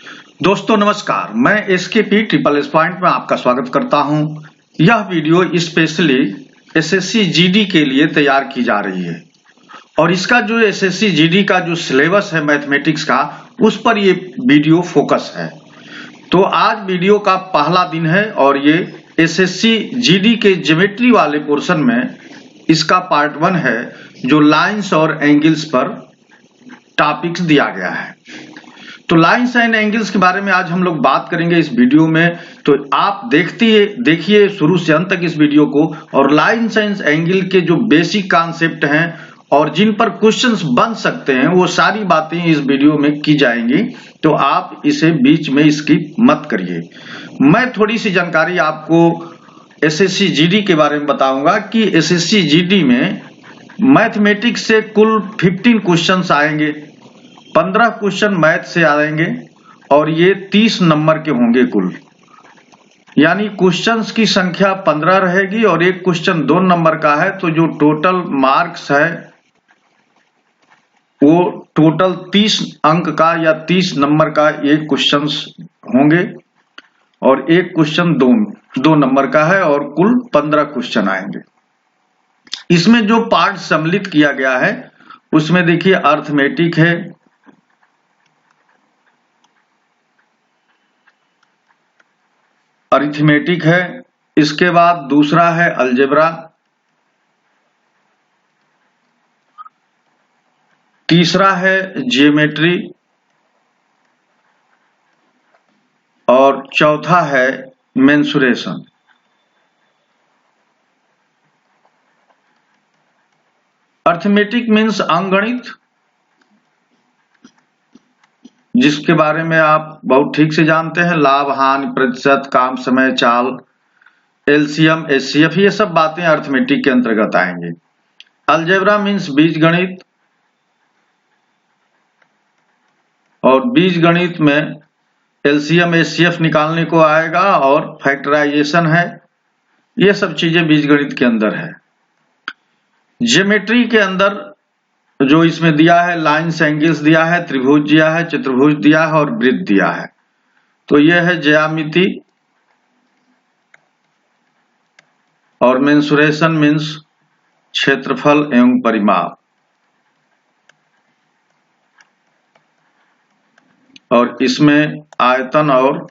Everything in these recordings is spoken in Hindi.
दोस्तों नमस्कार, मैं एसकेपी ट्रिपल एस पॉइंट में आपका स्वागत करता हूं। यह वीडियो स्पेशली एसएससी जीडी के लिए तैयार की जा रही है और इसका जो एसएससी जीडी का जो सिलेबस है मैथमेटिक्स का, उस पर ये वीडियो फोकस है। तो आज वीडियो का पहला दिन है और ये एसएससी जीडी के ज्योमेट्री वाले पोर्शन में इसका पार्ट 1 है, जो लाइंस और एंगल्स पर टॉपिक्स दिया गया है। तो लाइंस एंड एंगल्स के बारे में आज हम लोग बात करेंगे इस वीडियो में। तो आप देखिए शुरू से अंत तक इस वीडियो को, और लाइंस एंड एंगल के जो बेसिक कॉन्सेप्ट हैं और जिन पर क्वेश्चंस बन सकते हैं, वो सारी बातें इस वीडियो में की जाएंगी। तो आप इसे बीच में स्किप मत करिए। मैं थोड़ी सी जानकारी आपको एसएससी जीडी के बारे में बताऊंगा कि एसएससी जीडी में मैथमेटिक्स से कुल 15 क्वेश्चंस आएंगे। 15 क्वेश्चन मैथ से आएंगे और ये 30 नंबर के होंगे कुल, यानी क्वेश्चंस की संख्या 15 रहेगी और एक क्वेश्चन 2 नंबर का है। तो जो टोटल मार्क्स है वो टोटल 30 अंक का या 30 नंबर का एक क्वेश्चन होंगे और एक क्वेश्चन 2 नंबर का है और कुल 15 क्वेश्चन आएंगे। इसमें जो पार्ट सम्मिलित किया गया है उसमें देखिए अर्थमेटिक है, अरिथमेटिक है, इसके बाद दूसरा है अलजेब्रा, तीसरा है ज्योमेट्री और चौथा है मेंसुरेशन। अरिथमेटिक मीन्स अंकगणित, जिसके बारे में आप बहुत ठीक से जानते हैं। लाभ हानि प्रतिशत, काम समय चाल, एलसीएम एचसीएफ, ये सब बातें अरिथमेटिक के अंतर्गत आएंगे। अलजेब्रा मीन्स बीजगणित, और बीजगणित में एलसीएम एचसीएफ निकालने को आएगा और फैक्टराइजेशन है। ये सब चीजें बीजगणित के अंदर है। ज्योमेट्री के अंदर जो इसमें दिया है, लाइन्स एंगल्स दिया है, त्रिभुज दिया है, चतुर्भुज दिया है और वृत्त दिया है। तो यह है ज्यामिति। और मेंसुरेशन मीन्स क्षेत्रफल एवं परिमाप। और इसमें आयतन और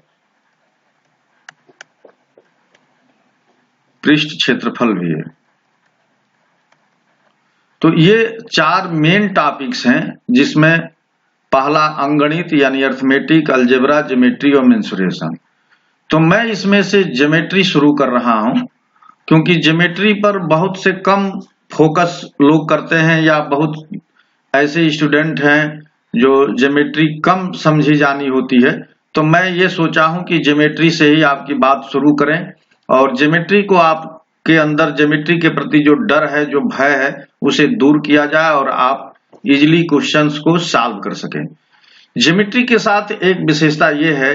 पृष्ठ क्षेत्रफल भी है। तो ये 4 मेन टॉपिक्स हैं, जिसमें पहला अंकगणित यानी अरिथमेटिक, अलजेब्रा, ज्योमेट्री और मेंसुरेशन। तो मैं इसमें से ज्योमेट्री शुरू कर रहा हूं, क्योंकि ज्योमेट्री पर बहुत से कम फोकस लोग करते हैं, या बहुत ऐसे स्टूडेंट हैं जो ज्योमेट्री कम समझी जानी होती है। तो मैं ये सोचा हूं कि ज्योमेट्री से ही आपकी बात शुरू करें और ज्योमेट्री को आपके अंदर ज्योमेट्री के प्रति जो डर है, जो भय है, उसे दूर किया जाए और आप इजीली क्वेश्चंस को सॉल्व कर सकें। ज्योमेट्री के साथ एक विशेषता ये है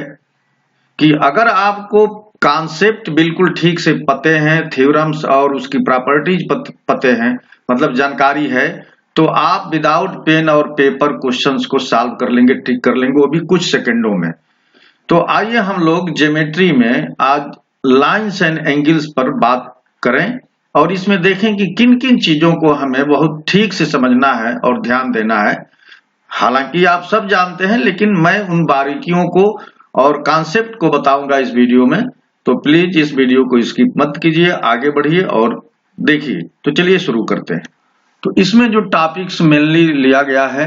कि अगर आपको कॉन्सेप्ट बिल्कुल ठीक से पते हैं, थ्योरम्स और उसकी प्रॉपर्टीज पते हैं, मतलब जानकारी है, तो आप विदाउट पेन और पेपर क्वेश्चंस को सॉल्व कर लेंगे, ठीक कर लेंगे, वो भी कुछ सेकंडों में। तो आइए हम लोग ज्योमेट्री में आज लाइंस एंड एंगल्स पर बात करें और इसमें देखें कि किन किन चीजों को हमें बहुत ठीक से समझना है और ध्यान देना है। हालांकि आप सब जानते हैं, लेकिन मैं उन बारीकियों को और कॉन्सेप्ट को बताऊंगा इस वीडियो में। तो प्लीज इस वीडियो को स्किप मत कीजिए, आगे बढ़िए और देखिए। तो चलिए शुरू करते हैं। तो इसमें जो टॉपिक्स मेनली लिया गया है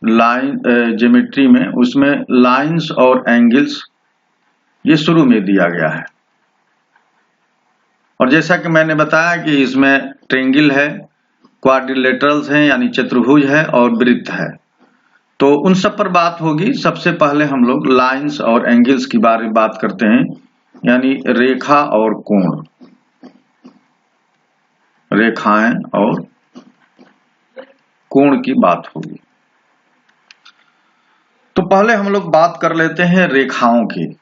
लाइन ज्योमेट्री में, उसमें लाइंस और एंगल्स ये शुरू में दिया गया है। और जैसा कि मैंने बताया कि इसमें ट्रायंगल है, क्वाड्रिलेटरल्स हैं यानी चतुर्भुज है, और वृत्त है। तो उन सब पर बात होगी। सबसे पहले हम लोग लाइंस और एंगल्स की बारे में बात करते हैं, यानी रेखा और कोण, रेखाएं और कोण की बात होगी। तो पहले हम लोग बात कर लेते हैं रेखाओं की।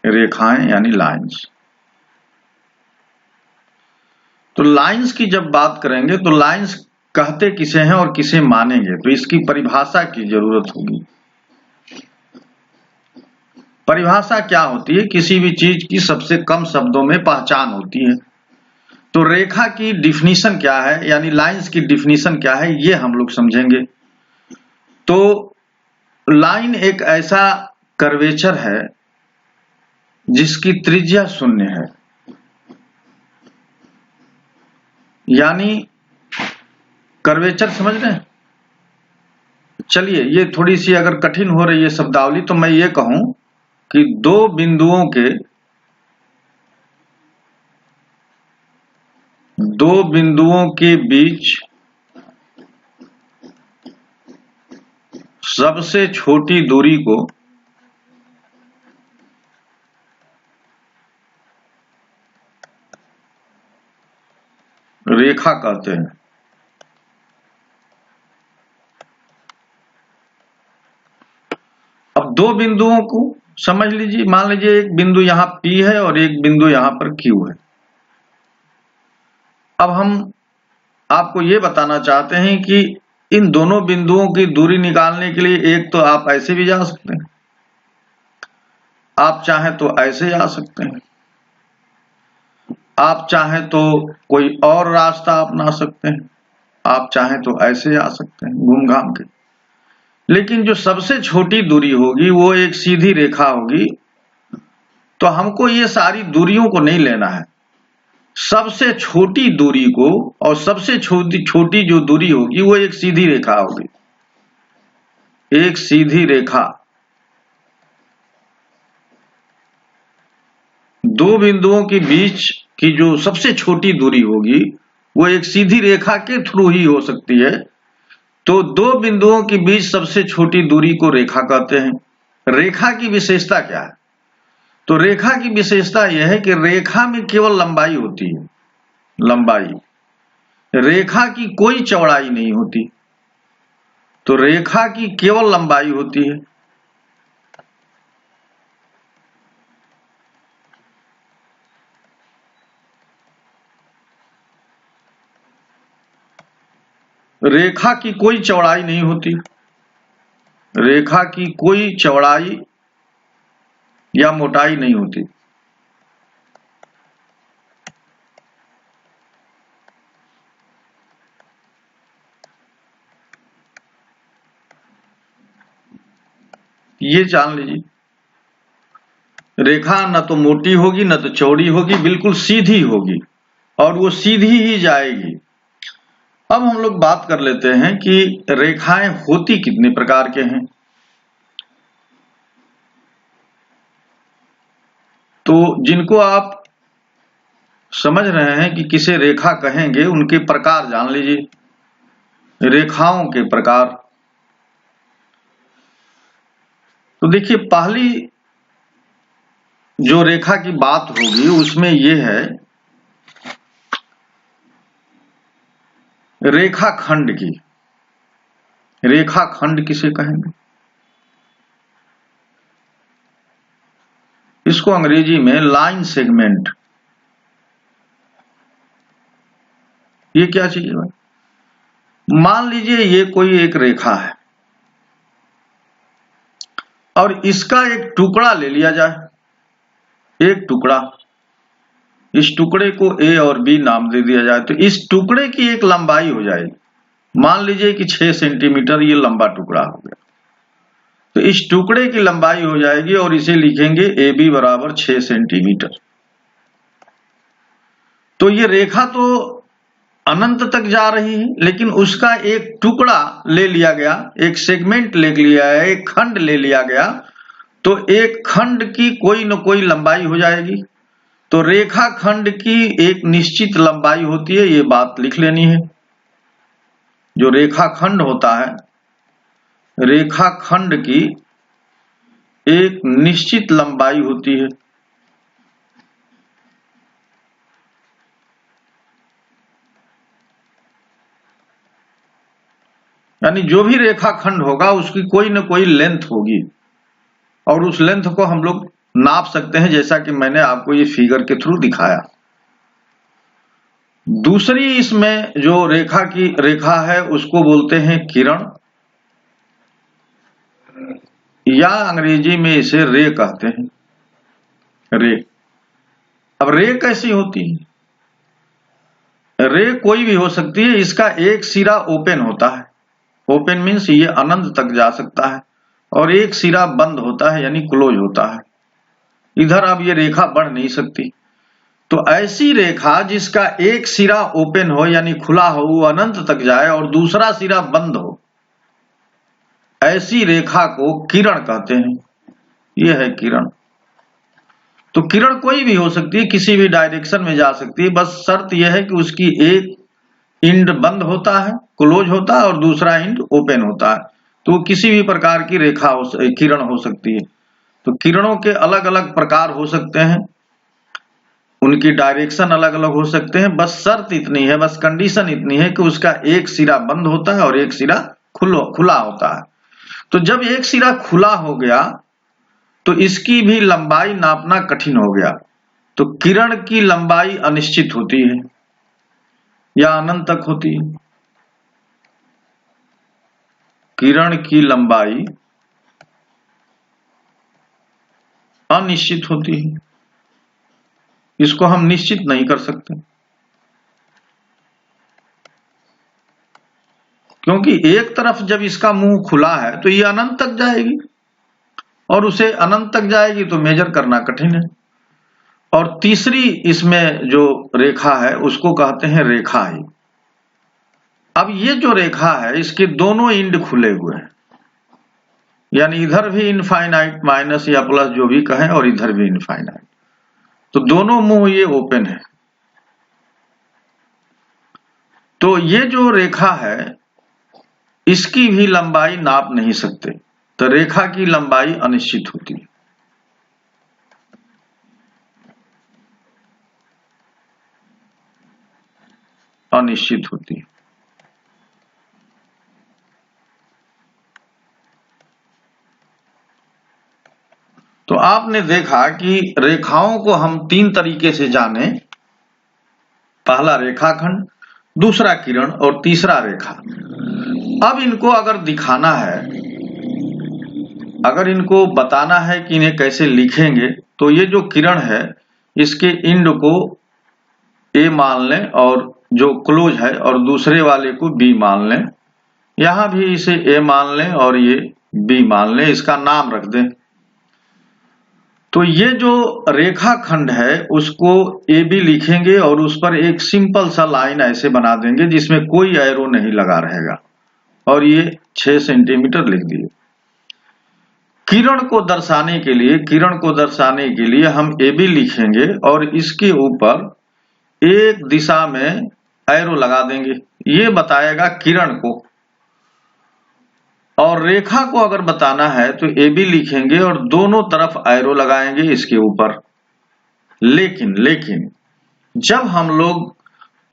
रेखाएं यानी लाइंस। तो लाइंस की जब बात करेंगे तो लाइंस कहते किसे हैं और किसे मानेंगे, तो इसकी परिभाषा की जरूरत होगी। परिभाषा क्या होती है? किसी भी चीज की सबसे कम शब्दों में पहचान होती है। तो रेखा की डिफिनीशन क्या है, यानी लाइंस की डिफिनीशन क्या है, ये हम लोग समझेंगे। तो लाइन एक ऐसा कर्वेचर है जिसकी त्रिज्या 0 है, यानी कर्वेचर समझ रहे हैं। चलिए, ये थोड़ी सी अगर कठिन हो रही है शब्दावली, तो मैं ये कहूं कि दो बिंदुओं के बीच सबसे छोटी दूरी को रेखा कहते हैं। अब दो बिंदुओं को समझ लीजिए, मान लीजिए एक बिंदु यहां P है और एक बिंदु यहां पर Q है। अब हम आपको ये बताना चाहते हैं कि इन दोनों बिंदुओं की दूरी निकालने के लिए एक तो आप ऐसे भी जा सकते हैं, आप चाहें तो ऐसे जा सकते हैं, आप चाहें तो कोई और रास्ता अपना सकते हैं, आप चाहें तो ऐसे जा सकते हैं घूम घाम के। लेकिन जो सबसे छोटी दूरी होगी वो एक सीधी रेखा होगी। तो हमको ये सारी दूरियों को नहीं लेना है, सबसे छोटी दूरी को, और सबसे छोटी जो दूरी होगी वो एक सीधी रेखा होगी। एक सीधी रेखा दो बिंदुओं के बीच की जो सबसे छोटी दूरी होगी वो एक सीधी रेखा के थ्रू ही हो सकती है। तो दो बिंदुओं के बीच सबसे छोटी दूरी को रेखा कहते हैं। रेखा की विशेषता क्या है? तो रेखा की विशेषता यह है कि रेखा में केवल लंबाई होती है, लंबाई, रेखा की कोई चौड़ाई नहीं होती। तो रेखा की केवल लंबाई होती है। रेखा की कोई चौड़ाई नहीं होती, रेखा की कोई चौड़ाई या मोटाई नहीं होती। ये जान लीजिए, रेखा न तो मोटी होगी न तो चौड़ी होगी, बिल्कुल सीधी होगी और वो सीधी ही जाएगी। अब हम लोग बात कर लेते हैं कि रेखाएं होती कितने प्रकार के हैं। तो जिनको आप समझ रहे हैं कि किसे रेखा कहेंगे, उनके प्रकार जान लीजिए। रेखाओं के प्रकार, तो देखिए पहली जो रेखा की बात होगी उसमें यह है रेखाखंड की। रेखाखंड किसे कहेंगे? इसको अंग्रेजी में लाइन सेगमेंट। ये क्या चीज है? मान लीजिए ये कोई एक रेखा है और इसका एक टुकड़ा ले लिया जाए, एक टुकड़ा, इस टुकड़े को A और B नाम दे दिया जाए। तो इस टुकड़े की एक लंबाई हो जाएगी, मान लीजिए कि 6 सेंटीमीटर ये लंबा टुकड़ा हो गया। तो इस टुकड़े की लंबाई हो जाएगी और इसे लिखेंगे AB बराबर 6 सेंटीमीटर। तो ये रेखा तो अनंत तक जा रही है, लेकिन उसका एक टुकड़ा ले लिया गया, एक सेगमेंट ले लिया है, एक खंड ले लिया गया। तो एक खंड की कोई न कोई लंबाई हो जाएगी। तो रेखा खंड की एक निश्चित लंबाई होती है, ये बात लिख लेनी है। जो रेखा खंड होता है, रेखा खंड की एक निश्चित लंबाई होती है। यानी जो भी रेखा खंड होगा उसकी कोई न कोई लेंथ होगी और उस लेंथ को हम लोग नाप सकते हैं, जैसा कि मैंने आपको ये फिगर के थ्रू दिखाया। दूसरी इसमें जो रेखा है उसको बोलते हैं किरण, या अंग्रेजी में इसे रे कहते हैं, रे। अब रे कैसी होती है? रे कोई भी हो सकती है, इसका एक सिरा ओपन होता है, ओपन मीन्स ये अनंत तक जा सकता है, और एक सिरा बंद होता है यानी क्लोज होता है। इधर अब ये रेखा बढ़ नहीं सकती। तो ऐसी रेखा जिसका एक सिरा ओपन हो यानी खुला हो, वो अनंत तक जाए, और दूसरा सिरा बंद हो, ऐसी रेखा को किरण कहते हैं। ये है किरण। तो किरण कोई भी हो सकती है, किसी भी डायरेक्शन में जा सकती है, बस शर्त यह है कि उसकी एक इंड बंद होता है, क्लोज होता है, और दूसरा इंड ओपन होता है। तो किसी भी प्रकार की किरण हो सकती है। तो किरणों के अलग अलग प्रकार हो सकते हैं, उनकी डायरेक्शन अलग अलग हो सकते हैं। बस शर्त इतनी है, बस कंडीशन इतनी है कि उसका एक सिरा बंद होता है और एक सिरा खुला होता है। तो जब एक सिरा खुला हो गया तो इसकी भी लंबाई नापना कठिन हो गया। तो किरण की लंबाई अनिश्चित होती है या अनंत तक होती है। किरण की लंबाई अनिश्चित होती है, इसको हम निश्चित नहीं कर सकते, क्योंकि एक तरफ जब इसका मुंह खुला है तो ये अनंत तक जाएगी, और उसे अनंत तक जाएगी तो मेजर करना कठिन है। और तीसरी इसमें जो रेखा है उसको कहते हैं रेखा ही। अब ये जो रेखा है इसके दोनों इंड खुले हुए हैं, यानी इधर भी इनफाइनाइट माइनस या प्लस जो भी कहें, और इधर भी इनफाइनाइट। तो दोनों मुंह ये ओपन है। तो ये जो रेखा है इसकी भी लंबाई नाप नहीं सकते। तो रेखा की लंबाई अनिश्चित होती है। अनिश्चित होती है। तो आपने देखा कि रेखाओं को हम तीन तरीके से जाने, पहला रेखाखंड, दूसरा किरण, और तीसरा रेखा। अब इनको अगर दिखाना है, अगर इनको बताना है कि इन्हें कैसे लिखेंगे, तो ये जो किरण है इसके इंड को ए मान लें और जो क्लोज है, और दूसरे वाले को बी मान लें। यहां भी इसे ए मान लें और ये बी मान लें, इसका नाम रख दें। तो ये जो रेखाखंड है उसको ए बी लिखेंगे और उस पर एक सिंपल सा लाइन ऐसे बना देंगे जिसमें कोई एरो नहीं लगा रहेगा, और ये 6 सेंटीमीटर लिख दिए। किरण को दर्शाने के लिए हम ए बी लिखेंगे और इसके ऊपर एक दिशा में एरो लगा देंगे, ये बताएगा किरण को। और रेखा को अगर बताना है तो ए बी लिखेंगे और दोनों तरफ एरो लगाएंगे इसके ऊपर। लेकिन जब हम लोग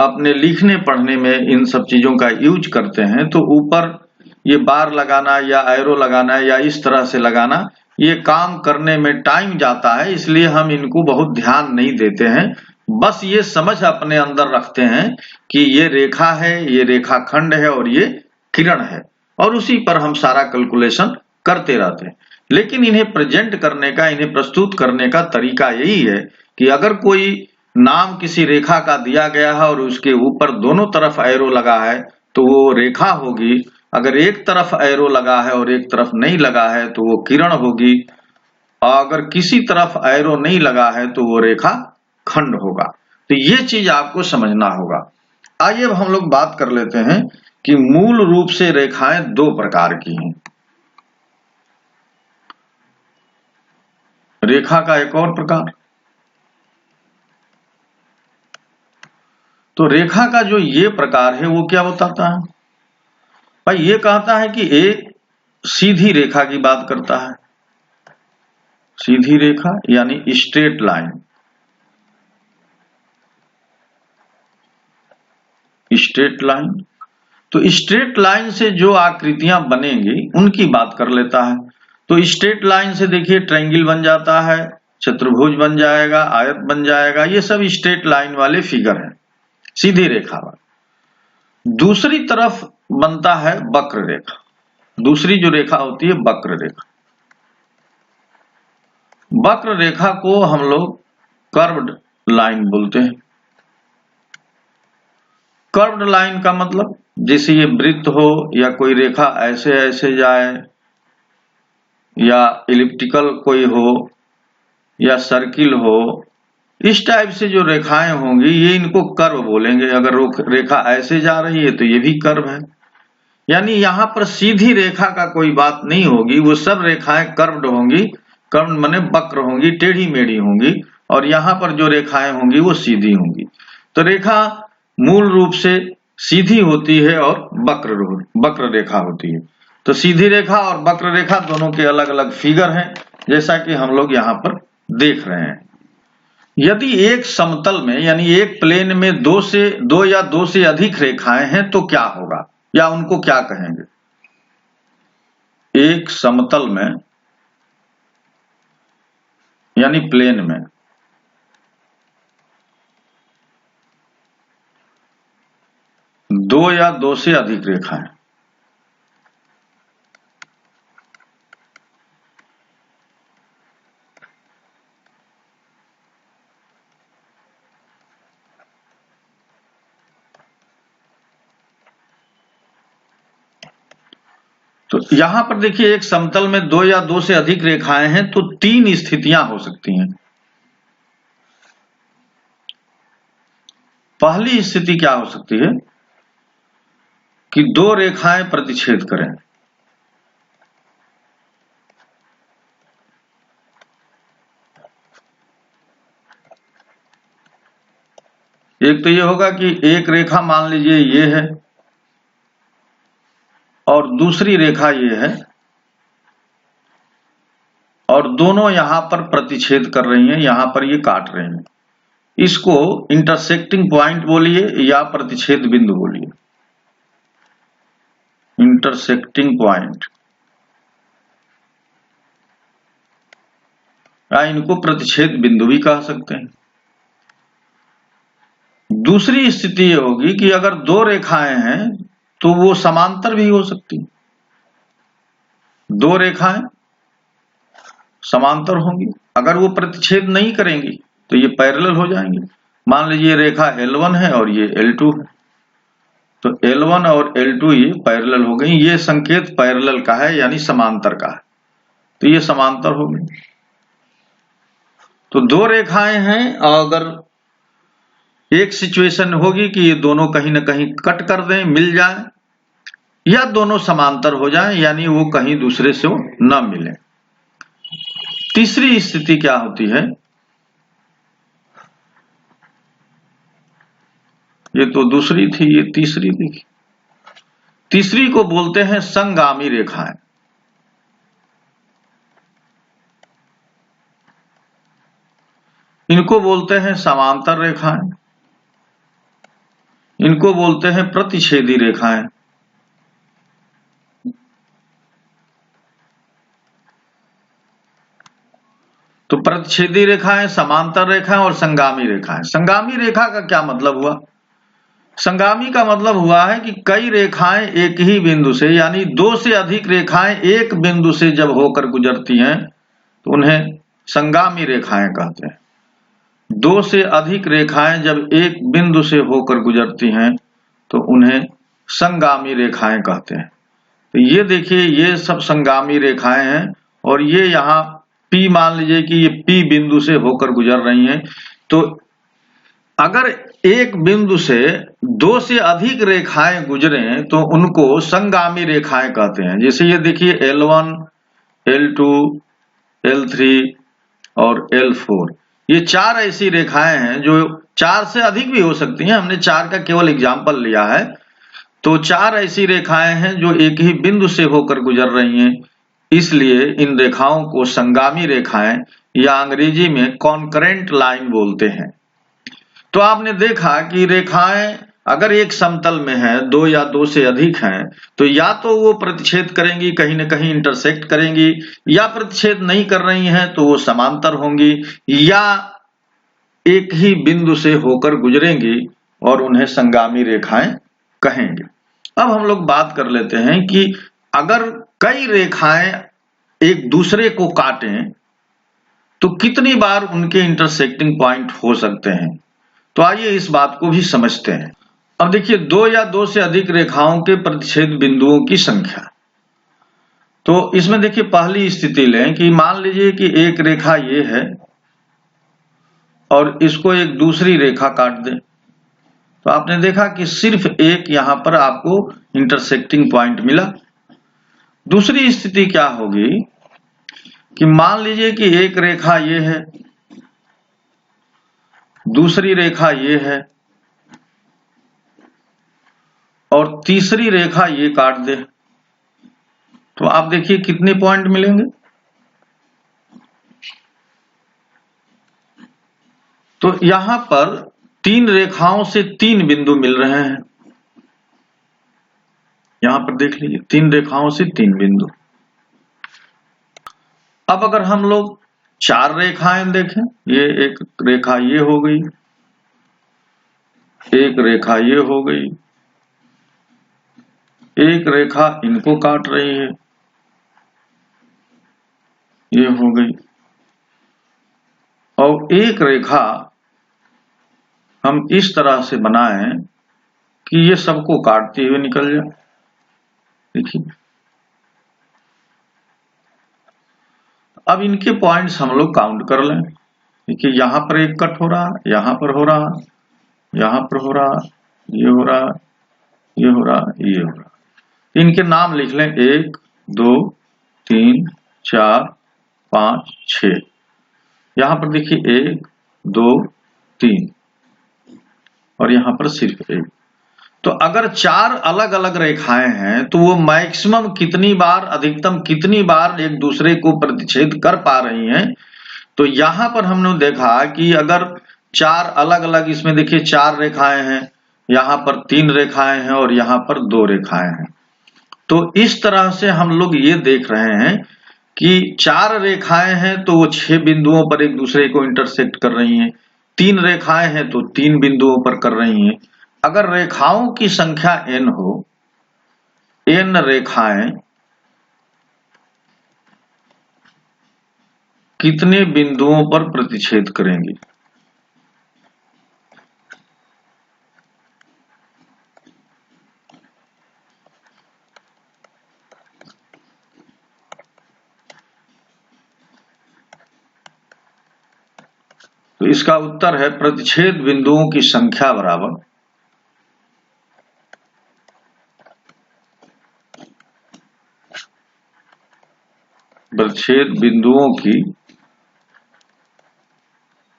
अपने लिखने पढ़ने में इन सब चीजों का यूज करते हैं तो ऊपर ये बार लगाना या एरो लगाना या इस तरह से लगाना, ये काम करने में टाइम जाता है, इसलिए हम इनको बहुत ध्यान नहीं देते हैं। बस ये समझ अपने अंदर रखते हैं कि ये रेखा है, ये रेखाखंड है और ये किरण है, और उसी पर हम सारा कैलकुलेशन करते रहते हैं। लेकिन इन्हें प्रेजेंट करने का, इन्हें प्रस्तुत करने का तरीका यही है कि अगर कोई नाम किसी रेखा का दिया गया है और उसके ऊपर दोनों तरफ एरो लगा है तो वो रेखा होगी। अगर एक तरफ एरो लगा है और एक तरफ नहीं लगा है तो वो किरण होगी, और अगर किसी तरफ एरो नहीं लगा है तो वो रेखा खंड होगा। तो ये चीज आपको समझना होगा। आइए अब हम लोग बात कर लेते हैं कि मूल रूप से रेखाएं दो प्रकार की हैं। रेखा का एक और प्रकार, तो रेखा का जो ये प्रकार है वो क्या बताता है भाई? ये कहता है कि एक सीधी रेखा की बात करता है, सीधी रेखा यानी स्ट्रेट लाइन। स्ट्रेट लाइन, तो स्ट्रेट लाइन से जो आकृतियां बनेंगी उनकी बात कर लेता है। तो स्ट्रेट लाइन से देखिए ट्रायंगल बन जाता है, चतुर्भुज बन जाएगा, आयत बन जाएगा, ये सब स्ट्रेट लाइन वाले फिगर हैं। सीधी रेखा पर। दूसरी तरफ बनता है वक्र रेखा। दूसरी जो रेखा होती है वक्र रेखा। वक्र रेखा को हम लोग कर्व्ड लाइन बोलते हैं। कर्व्ड लाइन का मतलब जैसे ये वृत्त हो या कोई रेखा ऐसे ऐसे जाए या इलिप्टिकल कोई हो या सर्किल हो, इस टाइप से जो रेखाएं होंगी ये इनको कर्व बोलेंगे। अगर रेखा ऐसे जा रही है तो ये भी कर्व है। यानी यहाँ पर सीधी रेखा का कोई बात नहीं होगी, वो सब रेखाएं कर्व्ड होंगी। कर्व्ड माने वक्र होंगी, टेढ़ी मेढ़ी होंगी, और यहाँ पर जो रेखाएं होंगी वो सीधी होंगी। तो रेखा मूल रूप से सीधी होती है और वक्र रेखा होती है। तो सीधी रेखा और वक्र रेखा दोनों के अलग अलग फिगर हैं, जैसा कि हम लोग यहाँ पर देख रहे हैं। यदि एक समतल में यानी एक प्लेन में दो या दो से अधिक रेखाएं हैं तो क्या होगा, या उनको क्या कहेंगे? एक समतल में यानी प्लेन में दो या दो से अधिक रेखाएं, तो यहां पर देखिए एक समतल में दो या दो से अधिक रेखाएं हैं तो तीन स्थितियां हो सकती हैं। पहली स्थिति क्या हो सकती है कि दो रेखाएं प्रतिच्छेद करें। एक तो ये होगा कि एक रेखा मान लीजिए ये है और दूसरी रेखा ये है, और दोनों यहां पर प्रतिच्छेद कर रही हैं, यहां पर ये काट रहे हैं। इसको इंटरसेक्टिंग पॉइंट बोलिए या प्रतिच्छेद बिंदु बोलिए। इंटरसेक्टिंग पॉइंट या इनको प्रतिच्छेद बिंदु भी कह सकते हैं। दूसरी स्थिति ये होगी कि अगर दो रेखाएं हैं तो वो समांतर भी हो सकती। दो रेखाएं समांतर होंगी, अगर वो प्रतिच्छेद नहीं करेंगी तो ये पैरेलल हो जाएंगे। मान लीजिए रेखा L1 है और ये L2 है, तो L1 और L2 ये पैरेलल हो गई। ये संकेत पैरेलल का है यानी समांतर का है, तो ये समांतर हो गई। तो दो रेखाएं हैं और अगर एक सिचुएशन होगी कि ये दोनों कहीं ना कहीं कट कर दें, मिल जाए, या दोनों समांतर हो जाएं यानी वो कहीं दूसरे से न मिले। तीसरी स्थिति क्या होती है, ये तो दूसरी थी, ये तीसरी थी। तीसरी को बोलते हैं संगामी रेखाएं। इनको बोलते हैं समांतर रेखाएं, इनको बोलते हैं प्रतिच्छेदी रेखाएं। तो प्रतिच्छेदी रेखाएं, समांतर रेखाएं और संगामी रेखाएं। संगामी रेखा का क्या मतलब हुआ? संगामी का मतलब हुआ है कि कई रेखाएं एक ही बिंदु से यानी दो से अधिक रेखाएं एक बिंदु से जब होकर गुजरती हैं तो उन्हें संगामी रेखाएं कहते हैं। दो से अधिक रेखाएं जब एक बिंदु से होकर गुजरती हैं तो उन्हें संगामी रेखाएं कहते हैं। तो ये देखिए ये सब संगामी रेखाएं हैं, और ये यहाँ P मान लीजिए कि ये P बिंदु से होकर गुजर रही हैं। तो अगर एक बिंदु से दो से अधिक रेखाएं गुजरें तो उनको संगामी रेखाएं कहते हैं। जैसे ये देखिए L1, L2, L3 और L4, ये चार ऐसी रेखाएं हैं जो चार से अधिक भी हो सकती हैं, हमने चार का केवल एग्जाम्पल लिया है। तो चार ऐसी रेखाएं हैं जो एक ही बिंदु से होकर गुजर रही हैं, इसलिए इन रेखाओं को संगामी रेखाएं या अंग्रेजी में कॉन्करेंट लाइन बोलते हैं। तो आपने देखा कि रेखाएं अगर एक समतल में है, दो या दो से अधिक हैं, तो या तो वो प्रतिच्छेद करेंगी, कहीं ना कहीं इंटरसेक्ट करेंगी, या प्रतिच्छेद नहीं कर रही हैं तो वो समांतर होंगी, या एक ही बिंदु से होकर गुजरेंगी और उन्हें संगामी रेखाएं कहेंगे। अब हम लोग बात कर लेते हैं कि अगर कई रेखाएं एक दूसरे को काटें तो कितनी बार उनके इंटरसेक्टिंग पॉइंट हो सकते हैं। तो आइए इस बात को भी समझते हैं। अब देखिए, दो या दो से अधिक रेखाओं के प्रतिच्छेद बिंदुओं की संख्या। तो इसमें देखिए पहली स्थिति लें कि मान लीजिए कि एक रेखा ये है और इसको एक दूसरी रेखा काट दे, तो आपने देखा कि सिर्फ एक यहां पर आपको इंटरसेक्टिंग पॉइंट मिला। दूसरी स्थिति क्या होगी कि मान लीजिए कि एक रेखा ये है, दूसरी रेखा ये है और तीसरी रेखा ये काट दे, तो आप देखिए कितने पॉइंट मिलेंगे। तो यहां पर तीन रेखाओं से तीन बिंदु मिल रहे हैं। यहां पर देख लीजिए, तीन रेखाओं से तीन बिंदु। अब अगर हम लोग चार रेखाएं देखें, ये एक रेखा ये हो गई, एक रेखा ये हो गई, एक रेखा इनको काट रही है, ये हो गई, और एक रेखा हम इस तरह से बनाएं कि ये सबको काटते हुए निकल जाए। देखिए, अब इनके पॉइंट्स हम लोग काउंट कर लें। देखिए, यहां पर एक कट हो रहा, यहां पर हो रहा, यहां पर हो रहा, ये हो रहा, ये हो रहा, ये हो रहा। इनके नाम लिख लें, 1 2 3 4 5 6। यहां पर देखिए 1 2 3 और यहां पर सिर्फ 1। तो अगर चार अलग अलग रेखाएं हैं तो वो मैक्सिमम कितनी बार, अधिकतम कितनी बार एक दूसरे को प्रतिच्छेद कर पा रही हैं। तो यहां पर हमने देखा कि अगर चार अलग अलग, इसमें देखिए चार रेखाएं हैं, यहां पर तीन रेखाएं हैं और यहां पर दो रेखाएं हैं। तो इस तरह से हम लोग ये देख रहे हैं कि चार रेखाएं हैं तो वो 6 बिंदुओं पर एक दूसरे को इंटरसेक्ट कर रही हैं, तीन रेखाएं हैं तो 3 बिंदुओं पर कर रही हैं। अगर रेखाओं की संख्या n हो, n रेखाएं कितने बिंदुओं पर प्रतिच्छेद करेंगी। तो इसका उत्तर है प्रतिच्छेद बिंदुओं की संख्या बराबर प्रतिच्छेद बिंदुओं की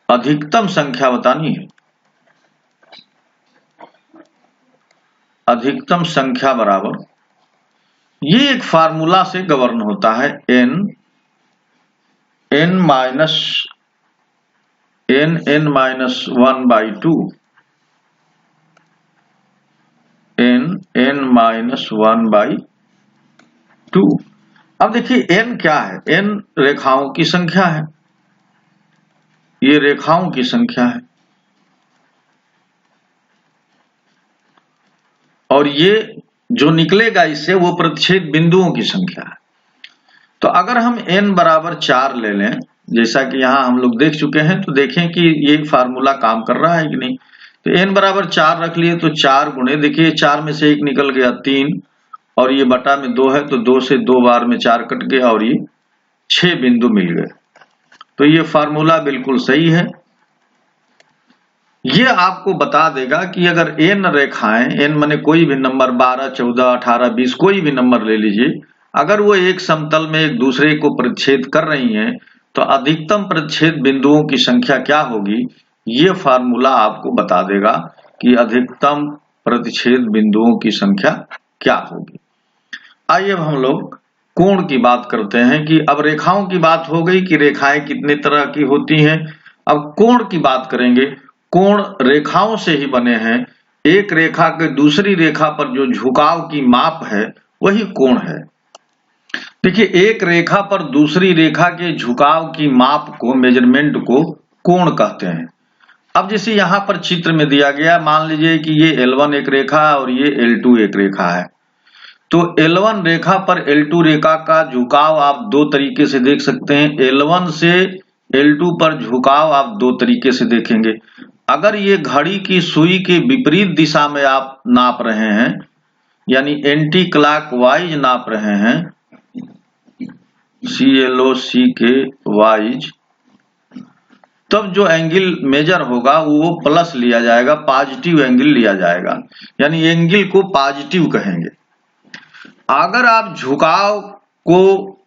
अधिकतम संख्या बतानी है। अधिकतम संख्या बराबर, ये एक फार्मूला से गवर्न होता है, n माइनस 1/2, n माइनस 1/2। अब देखिए n क्या है, n रेखाओं की संख्या है, ये रेखाओं की संख्या है, और ये जो निकलेगा इससे वो प्रतिच्छेद बिंदुओं की संख्या है। तो अगर हम n बराबर 4 ले लें, जैसा कि यहां हम लोग देख चुके हैं, तो देखें कि ये फार्मूला काम कर रहा है कि नहीं। तो n बराबर 4 रख लिए, तो 4 गुणे, देखिए 4 में से 1 निकल गया 3, और ये बटा में 2 है, तो 2 से 2 बार में 4 कट गया और ये 6 बिंदु मिल गए। तो ये फार्मूला बिल्कुल सही है। ये आपको बता देगा कि अगर n रेखाएं, n माने कोई भी नंबर, 12 14 18 20 कोई भी नंबर ले लीजिए, अगर वो एक समतल में एक दूसरे को प्रतिच्छेद कर रही हैं तो अधिकतम प्रतिच्छेद बिंदुओं की संख्या क्या होगी। ये फार्मूला आपको बता देगा कि अधिकतम प्रतिच्छेद बिंदुओं की संख्या क्या होगी। आइए अब हम लोग कोण की बात करते हैं कि अब रेखाओं की बात हो गई कि रेखाएं कितने तरह की होती हैं। अब कोण की बात करेंगे। कोण रेखाओं से ही बने हैं। एक रेखा के दूसरी रेखा पर जो झुकाव की माप है वही कोण है। देखिए, एक रेखा पर दूसरी रेखा के झुकाव की माप को, मेजरमेंट को कोण कहते हैं। अब जैसे यहाँ पर चित्र में दिया गया, मान लीजिए कि ये L1 एक रेखा और ये L2 एक रेखा है। तो L1 रेखा पर L2 रेखा का झुकाव आप दो तरीके से देख सकते हैं। L1 से L2 पर झुकाव आप दो तरीके से देखेंगे। अगर ये घड़ी की सुई के विपरीत दिशा में आप नाप रहे हैं, यानी एंटी क्लॉकवाइज नाप रहे हैं, CLOC के वाइज, तब जो एंगल मेजर होगा वो प्लस लिया जाएगा, पॉजिटिव एंगल लिया जाएगा, यानी एंगल को पॉजिटिव कहेंगे। अगर आप झुकाव को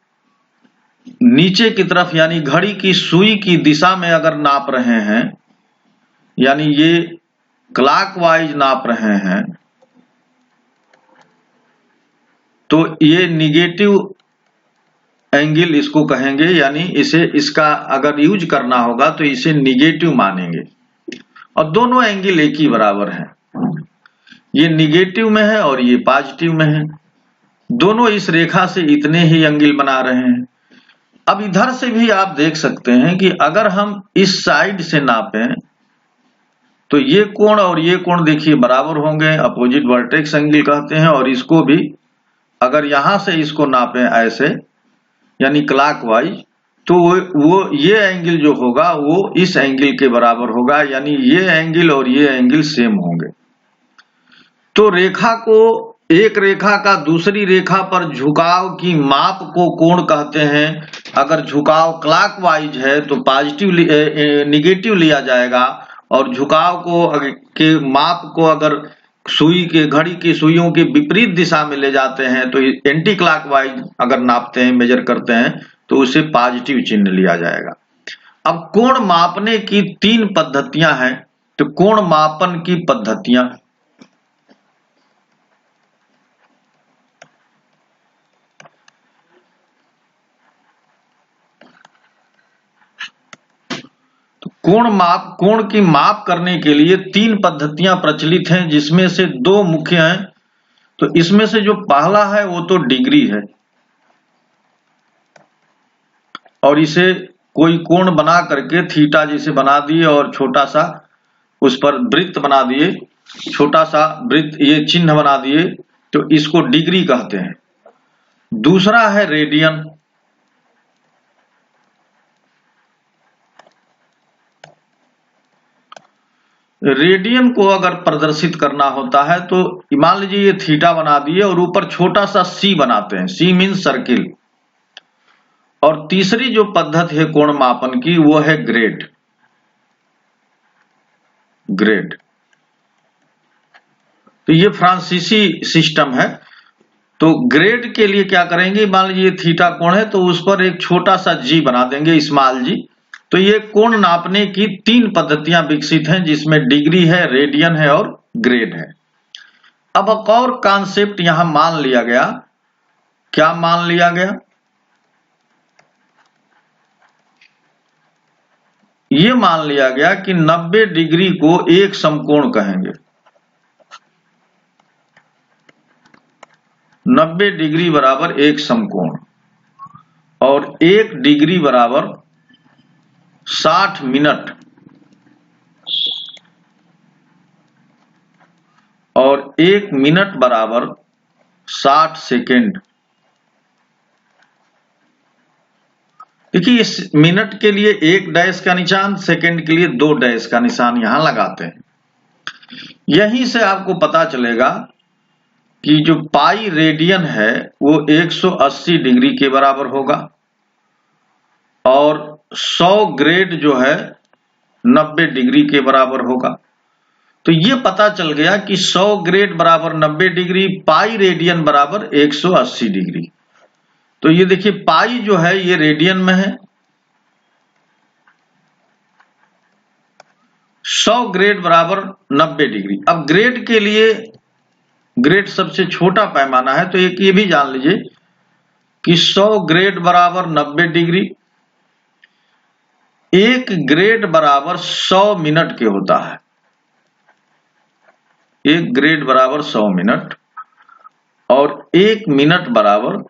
नीचे की तरफ यानी घड़ी की सुई की दिशा में अगर नाप रहे हैं, यानी ये क्लॉकवाइज नाप रहे हैं, तो ये निगेटिव एंगल इसको कहेंगे, यानी इसका अगर यूज करना होगा तो इसे निगेटिव मानेंगे। और दोनों एंगल एक ही बराबर हैं, ये निगेटिव में है और ये पॉजिटिव में है। दोनों इस रेखा से इतने ही एंगल बना रहे हैं। अब इधर से भी आप देख सकते हैं कि अगर हम इस साइड से नापें तो ये कोण और ये कोण देखिए बराबर होंगे, अपोजिट वर्टेक्स एंगल कहते हैं। और इसको भी अगर यहां से इसको नापें ऐसे यानी क्लॉकवाइज, तो वो ये एंगल जो होगा वो इस एंगल के बराबर होगा, यानी ये एंगल और ये एंगल सेम होंगे। तो रेखा को, एक रेखा का दूसरी रेखा पर झुकाव की माप को कोण कहते हैं। अगर झुकाव क्लॉकवाइज है तो पॉजिटिव निगेटिव लिया जाएगा, और झुकाव को के माप को अगर सुई के घड़ी की सुइयों के विपरीत दिशा में ले जाते हैं तो एंटी क्लॉकवाइज अगर नापते हैं, मेजर करते हैं, तो उसे पॉजिटिव चिन्ह लिया जाएगा। अब कोण मापने की तीन पद्धतियां हैं। तो कोण मापन की पद्धतियां, कोण की माप करने के लिए तीन पद्धतियां प्रचलित हैं, जिसमें से दो मुख्य हैं। तो इसमें से जो पहला है वो तो डिग्री है, और इसे कोई कोण बना करके थीटा जैसे बना दिए और छोटा सा उस पर वृत्त बना दिए, छोटा सा वृत्त ये चिन्ह बना दिए, तो इसको डिग्री कहते हैं। दूसरा है रेडियन। रेडियन को अगर प्रदर्शित करना होता है तो मान लीजिए ये थीटा बना दिए और ऊपर छोटा सा सी बनाते हैं, सी मीन सर्किल। और तीसरी जो पद्धति है कोण मापन की वो है ग्रेड। तो ये फ्रांसीसी सिस्टम है। तो ग्रेड के लिए क्या करेंगे, मान लीजिए थीटा कोण है तो उस पर एक छोटा सा जी बना देंगे, स्मॉल जी। तो ये कोण नापने की तीन पद्धतियां विकसित हैं, जिसमें डिग्री है, रेडियन है और ग्रेड है। अब एक और कॉन्सेप्ट यहां मान लिया गया। क्या मान लिया गया? ये मान लिया गया कि 90 डिग्री को एक समकोण कहेंगे। 90 डिग्री बराबर एक समकोण, और 1 डिग्री बराबर 60 मिनट, और 1 मिनट बराबर 60 सेकेंड। देखिए इस मिनट के लिए 1 डैश का निशान, सेकेंड के लिए 2 डैश का निशान यहां लगाते हैं। यहीं से आपको पता चलेगा कि जो पाई रेडियन है वो 180 डिग्री के बराबर होगा, और 100 ग्रेड जो है 90 डिग्री के बराबर होगा। तो ये पता चल गया कि 100 ग्रेड बराबर 90 डिग्री, पाई रेडियन बराबर 180 डिग्री। तो ये देखिए पाई जो है ये रेडियन में है, 100 ग्रेड बराबर 90 डिग्री। अब ग्रेड के लिए, ग्रेड सबसे छोटा पैमाना है, तो एक ये भी जान लीजिए कि 100 ग्रेड बराबर 90 डिग्री, 1 ग्रेड बराबर 100 मिनट के होता है। 1 ग्रेड बराबर 100 मिनट, और 1 मिनट बराबर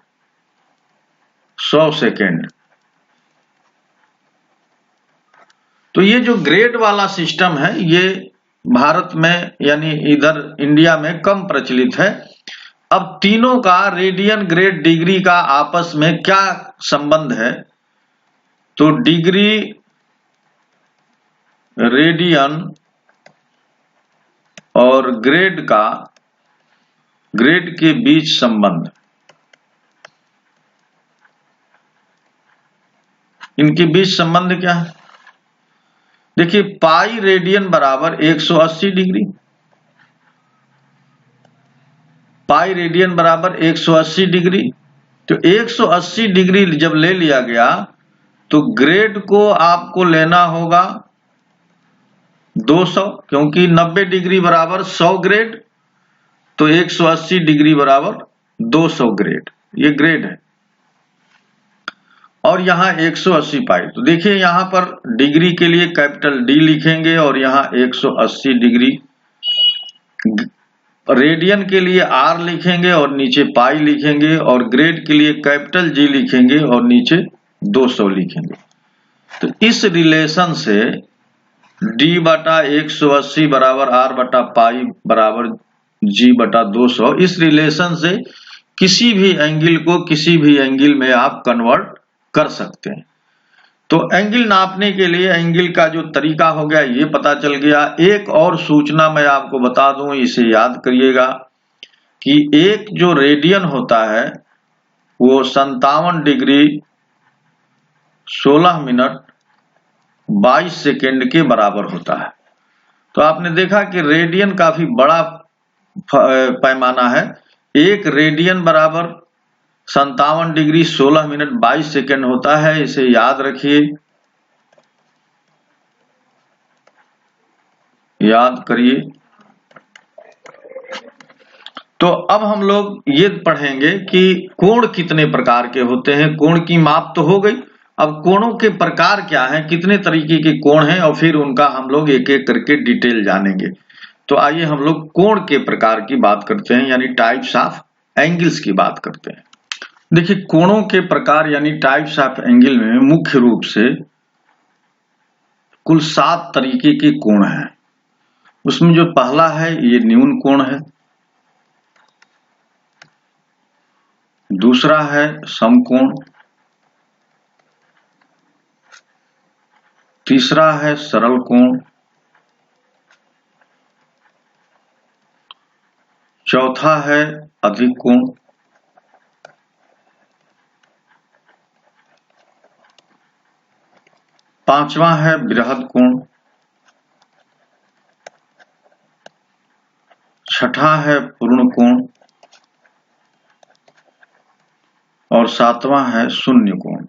100 सेकेंड। तो ये जो ग्रेड वाला सिस्टम है ये भारत में यानी इधर इंडिया में कम प्रचलित है। अब तीनों का रेडियन, ग्रेड, डिग्री का आपस में क्या संबंध है? तो डिग्री, रेडियन और ग्रेड के बीच संबंध, इनके बीच संबंध क्या है? देखिए, पाई रेडियन बराबर 180 डिग्री, पाई रेडियन बराबर 180 डिग्री। तो 180 डिग्री जब ले लिया गया तो ग्रेड को आपको लेना होगा 200, क्योंकि 90 डिग्री बराबर 100 ग्रेड, तो 180 डिग्री बराबर 200 ग्रेड, ये ग्रेड है। और यहां 180 पाई। तो देखिए यहां पर डिग्री के लिए कैपिटल डी लिखेंगे और यहां 180 डिग्री, रेडियन के लिए आर लिखेंगे और नीचे पाई लिखेंगे, और ग्रेड के लिए कैपिटल जी लिखेंगे और नीचे 200 लिखेंगे। तो इस रिलेशन से डी बटा 180 बराबर आर बटा पाई बराबर जी बटा 200, इस रिलेशन से किसी भी एंगल को किसी भी एंगल में आप कन्वर्ट कर सकते हैं। तो एंगल नापने के लिए एंगल का जो तरीका हो गया ये पता चल गया। एक और सूचना मैं आपको बता दूं, इसे याद करिएगा कि एक जो रेडियन होता है वो 57 डिग्री 16 मिनट 22 सेकेंड के बराबर होता है। तो आपने देखा कि रेडियन काफी बड़ा पैमाना है। एक रेडियन बराबर 57 डिग्री 16 मिनट 22 सेकेंड होता है, इसे याद रखिए, याद करिए। तो अब हम लोग ये पढ़ेंगे कि कोण कितने प्रकार के होते हैं। कोण की माप तो हो गई, अब कोणों के प्रकार क्या हैं, कितने तरीके के कोण हैं, और फिर उनका हम लोग एक एक करके डिटेल जानेंगे। तो आइए हम लोग कोण के प्रकार की बात करते हैं, यानी टाइप्स ऑफ एंगल्स की बात करते हैं। देखिए, कोणों के प्रकार यानी टाइप्स ऑफ एंगल में मुख्य रूप से कुल 7 तरीके के कोण हैं। उसमें जो पहला है ये न्यून कोण है, दूसरा है समकोण, तीसरा है सरल कोण, चौथा है अधिक कोण, पांचवा है बृहद कोण, छठा है पूर्ण कोण और सातवां है शून्य कोण।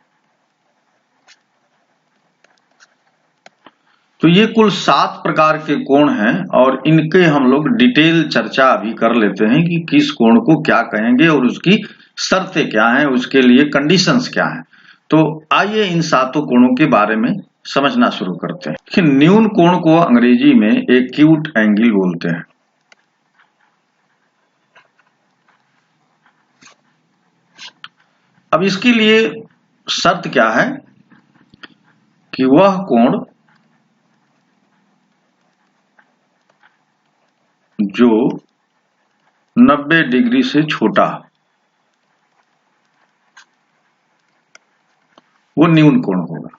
तो ये कुल 7 प्रकार के कोण हैं और इनके हम लोग डिटेल चर्चा अभी कर लेते हैं कि किस कोण को क्या कहेंगे और उसकी शर्तें क्या हैं, उसके लिए कंडीशंस क्या हैं। तो आइए इन 7 कोणों के बारे में समझना शुरू करते हैं कि न्यून कोण को अंग्रेजी में एक्यूट एंगल बोलते हैं। अब इसके लिए शर्त क्या है कि वह कोण जो 90 डिग्री से छोटा वो न्यून कोण होगा।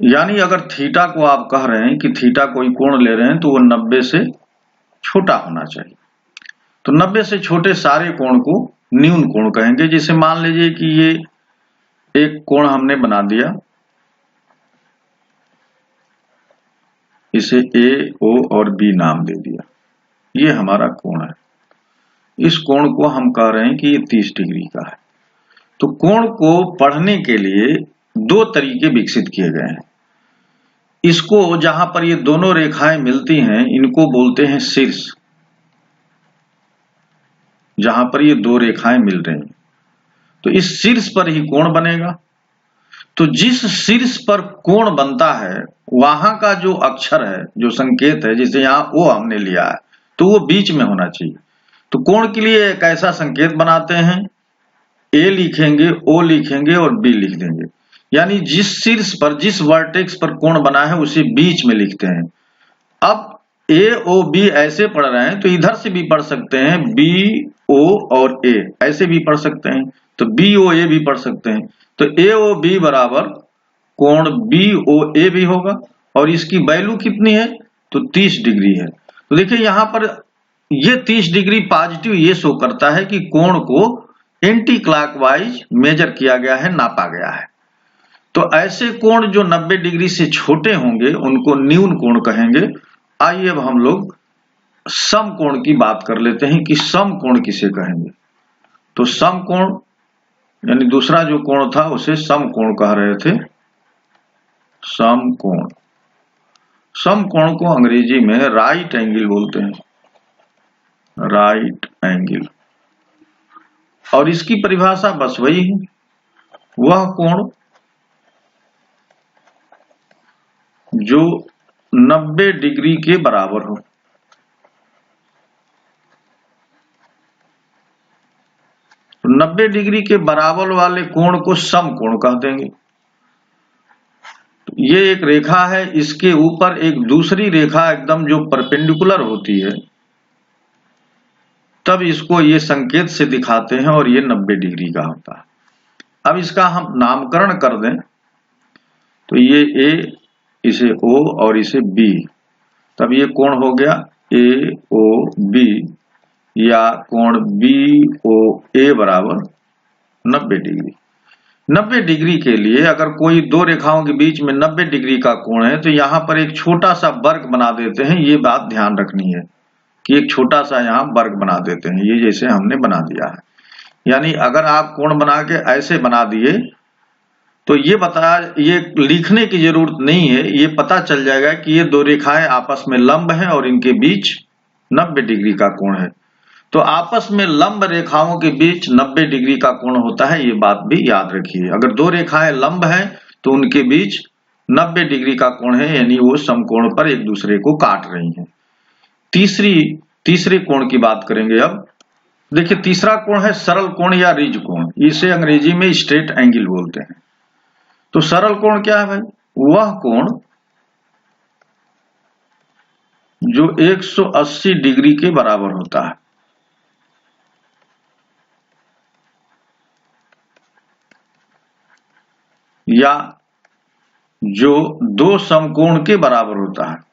यानी अगर थीटा को आप कह रहे हैं कि थीटा कोई कोण ले रहे हैं तो वो 90 से छोटा होना चाहिए। तो 90 से छोटे सारे कोण को न्यून कोण कहेंगे। जैसे मान लीजिए कि ये एक कोण हमने बना दिया, इसे ए, ओ और बी नाम दे दिया, ये हमारा कोण है। इस कोण को हम कह रहे हैं कि ये 30 डिग्री का है। तो कोण को पढ़ने के लिए 2 तरीके विकसित किए गए हैं। इसको जहां पर ये दोनों रेखाएं मिलती हैं इनको बोलते हैं शीर्ष, जहां पर ये 2 रेखाएं मिल रही हैं। तो इस शीर्ष पर ही कोण बनेगा। तो जिस शीर्ष पर कोण बनता है वहां का जो अक्षर है, जो संकेत है, जैसे यहां ओ हमने लिया है तो वो बीच में होना चाहिए। तो कोण के लिए एक ऐसा संकेत बनाते हैं, ए लिखेंगे, ओ लिखेंगे और बी लिख देंगे। यानी जिस शीर्ष पर, जिस वर्टेक्स पर कोण बना है उसे बीच में लिखते हैं। अब ए ओ बी ऐसे पढ़ रहे हैं तो इधर से भी पढ़ सकते हैं, बी ओ और ए ऐसे भी पढ़ सकते हैं, तो बी ओ ए भी पढ़ सकते हैं। तो ए ओ बी बराबर कोण बी ओ ए भी होगा, और इसकी वैल्यू कितनी है, तो 30 डिग्री है। तो देखिए यहां पर ये 30 डिग्री पॉजिटिव ये शो करता है कि कोण को एंटी क्लॉकवाइज मेजर किया गया है, नापा गया है। तो ऐसे कोण जो 90 डिग्री से छोटे होंगे उनको न्यून कोण कहेंगे। आइए अब हम लोग सम कोण की बात कर लेते हैं कि सम कोण किसे कहेंगे। तो सम कोण यानी दूसरा जो कोण था उसे सम कोण कह रहे थे, सम कोण। सम कोण को अंग्रेजी में राइट एंगल बोलते हैं, राइट एंगल। और इसकी परिभाषा बस वही है, वह कोण जो 90 डिग्री के बराबर हो। तो 90 डिग्री के बराबर वाले कोण को सम कोण कह देंगे। तो ये एक रेखा है, इसके ऊपर एक दूसरी रेखा एकदम जो परपेंडिकुलर होती है, तब इसको ये संकेत से दिखाते हैं और ये 90 डिग्री का होता है। अब इसका हम नामकरण कर दें तो ये ए, इसे ओ और इसे बी, तब ये कोण हो गया ए ओ बी, या कोण बी ओ ए बराबर 90 डिग्री। 90 डिग्री के लिए अगर कोई दो रेखाओं के बीच में 90 डिग्री का कोण है तो यहां पर एक छोटा सा वर्ग बना देते हैं। ये बात ध्यान रखनी है कि एक छोटा सा यहाँ वर्ग बना देते हैं, ये जैसे हमने बना दिया है। यानी अगर आप कोण बना के ऐसे बना दिए तो ये लिखने की जरूरत नहीं है, ये पता चल जाएगा कि ये दो रेखाएं आपस में लंब हैं और इनके बीच 90 डिग्री का कोण है। तो आपस में लंब रेखाओं के बीच 90 डिग्री का कोण होता है, ये बात भी याद रखिए। अगर दो रेखाएं लंब हैं तो उनके बीच 90 डिग्री का कोण है, यानी वो समकोण पर एक दूसरे को काट रही हैं। तीसरे कोण की बात करेंगे। अब देखिए तीसरा कोण है सरल कोण या रिज कोण, इसे अंग्रेजी में स्ट्रेट एंगल बोलते हैं। तो सरल कोण क्या है भाई, वह कोण जो 180 डिग्री के बराबर होता है। या जो दो समकोण के बराबर होता है।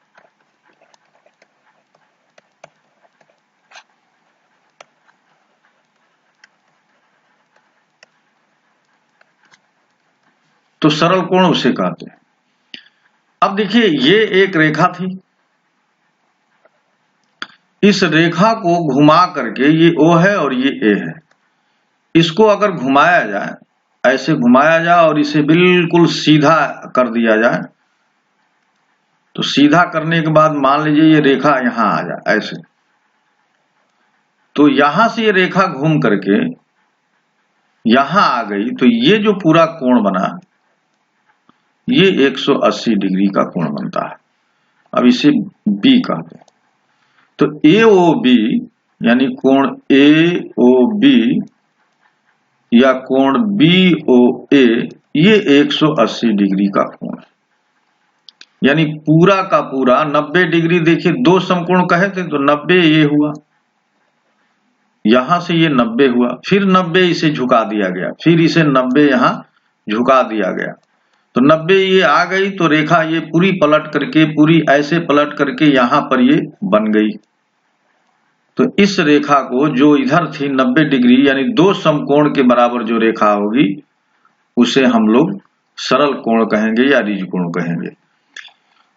तो सरल कोण उसे कहते हैं। अब देखिए ये एक रेखा थी, इस रेखा को घुमा करके ये O है और ये A है, इसको अगर घुमाया जाए, ऐसे घुमाया जाए और इसे बिल्कुल सीधा कर दिया जाए, तो सीधा करने के बाद मान लीजिए ये रेखा यहां आ जाए ऐसे, तो यहां से ये रेखा घूम करके यहां आ गई, तो ये जो पूरा कोण बना ये 180 डिग्री का कोण बनता है। अब इसे B कहते हैं। तो AOB यानी कोण AOB या कोण BOA ये 180 डिग्री का कोण है। यानी पूरा का पूरा 90 डिग्री। देखिए दो समकोण कहे थे तो 90 ये हुआ, यहां से ये 90 हुआ, फिर 90 इसे झुका दिया गया, फिर इसे 90 यहां झुका दिया गया, तो 90 ये आ गई, तो रेखा ये पूरी पलट करके, पूरी ऐसे पलट करके यहां पर ये बन गई। तो इस रेखा को जो इधर थी 90 डिग्री यानी दो समकोण के बराबर जो रेखा होगी उसे हम लोग सरल कोण कहेंगे या रिज कोण कहेंगे।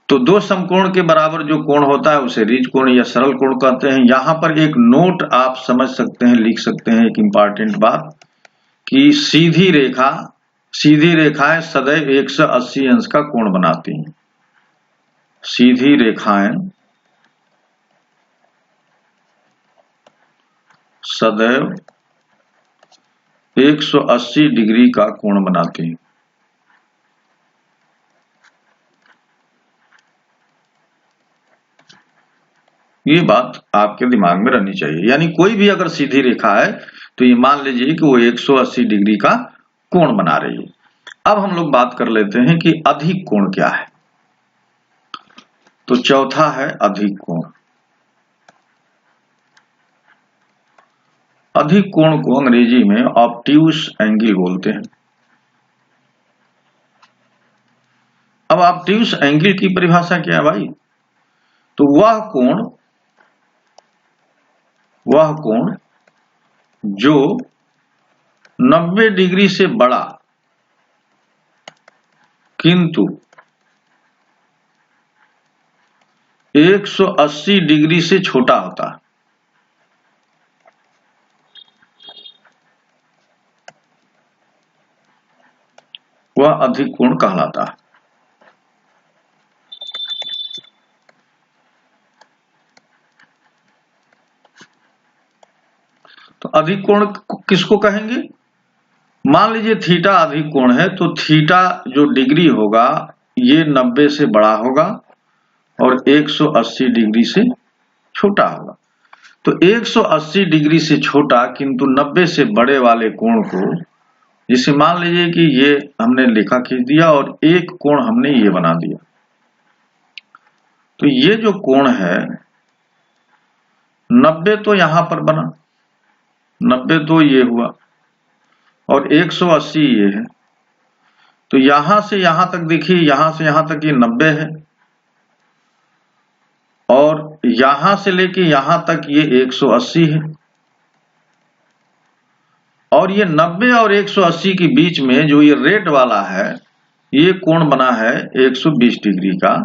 तो दो समकोण के बराबर जो कोण होता है उसे रिज कोण या सरल कोण कहते हैं। यहां पर एक नोट आप समझ सकते हैं, लिख सकते हैं, एक इंपॉर्टेंट बात कि सीधी रेखाएं सदैव 180 अंश का कोण बनाती हैं। सीधी रेखाएं सदैव 180 डिग्री का कोण बनाती हैं। ये बात आपके दिमाग में रहनी चाहिए। यानी कोई भी अगर सीधी रेखा है तो ये मान लीजिए कि वो 180 डिग्री का कोण बना रही है। अब हम लोग बात कर लेते हैं कि अधिक कोण क्या है। तो चौथा है अधिक कोण। अधिक कोण को अंग्रेजी में ऑब्ट्यूस एंगल बोलते हैं। अब ऑब्ट्यूस एंगल की परिभाषा क्या है भाई? तो वह कोण जो 90 डिग्री से बड़ा किंतु 180 डिग्री से छोटा होता है, वह अधिक कोण कहलाता है। तो अधिक कोण किसको कहेंगे? मान लीजिए थीटा अधिक कोण है, तो थीटा जो डिग्री होगा ये 90 से बड़ा होगा और 180 डिग्री से छोटा होगा। तो 180 डिग्री से छोटा किंतु 90 से बड़े वाले कोण को, जिसे मान लीजिए कि ये हमने लेखा खींच दिया और एक कोण हमने ये बना दिया, तो ये जो कोण है 90 तो यहां पर बना, 90 तो ये हुआ और 180 ये है। तो यहां से यहां तक देखिए, यहां से यहां तक ये 90 है और यहां से लेके यहां तक ये 180 है और ये 90 और 180 के बीच में जो ये रेड वाला है ये कोण बना है 120 डिग्री का।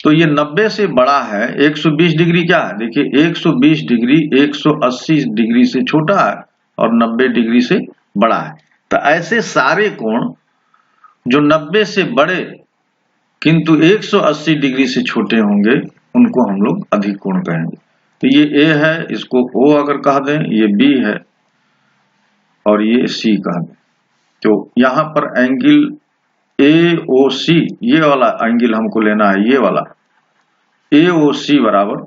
तो ये 90 से बड़ा है, 120 डिग्री क्या है? देखिए 120 डिग्री 180 डिग्री से छोटा है और 90 डिग्री से बड़ा है। तो ऐसे सारे कोण जो 90 से बड़े किंतु 180 डिग्री से छोटे होंगे उनको हम लोग अधिक कोण कहेंगे। तो ये ए है, इसको ओ अगर कह दें, ये बी है और ये सी कह दें। तो यहां पर एंगल AOC, ये वाला एंगल हमको लेना है, ये वाला AOC बराबर